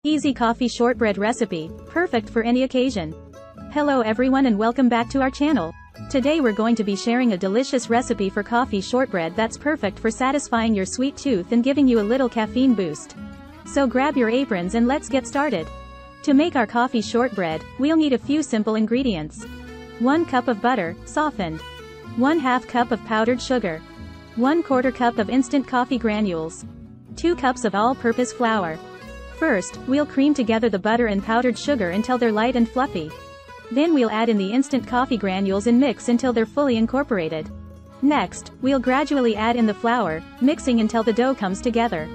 Easy coffee shortbread recipe, perfect for any occasion. Hello everyone and welcome back to our channel. Today we're going to be sharing a delicious recipe for coffee shortbread that's perfect for satisfying your sweet tooth and giving you a little caffeine boost. So grab your aprons and let's get started. To make our coffee shortbread, we'll need a few simple ingredients. 1 cup of butter, softened. 1/2 cup of powdered sugar. 1/4 cup of instant coffee granules. 2 cups of all-purpose flour. First, we'll cream together the butter and powdered sugar until they're light and fluffy. Then we'll add in the instant coffee granules and mix until they're fully incorporated. Next, we'll gradually add in the flour, mixing until the dough comes together.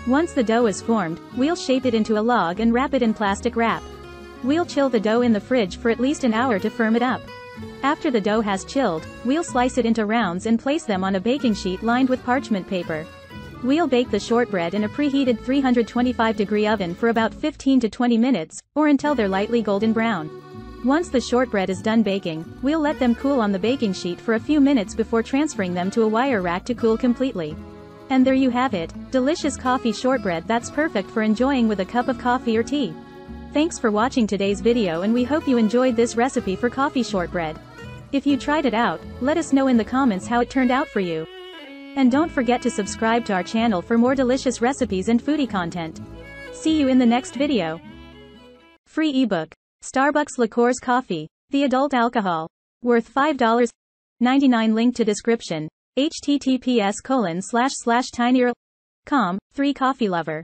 Once the dough is formed, we'll shape it into a log and wrap it in plastic wrap. We'll chill the dough in the fridge for at least an hour to firm it up. After the dough has chilled, we'll slice it into rounds and place them on a baking sheet lined with parchment paper. We'll bake the shortbread in a preheated 325-degree oven for about 15 to 20 minutes, or until they're lightly golden brown. Once the shortbread is done baking, we'll let them cool on the baking sheet for a few minutes before transferring them to a wire rack to cool completely. And there you have it, delicious coffee shortbread that's perfect for enjoying with a cup of coffee or tea. Thanks for watching today's video and we hope you enjoyed this recipe for coffee shortbread. If you tried it out, let us know in the comments how it turned out for you. And don't forget to subscribe to our channel for more delicious recipes and foodie content. See you in the next video. Free ebook. Starbucks Liqueurs Coffee. The adult alcohol. Worth $5.99. Link to description. https://tinyurl.com. 3 Coffee Lover.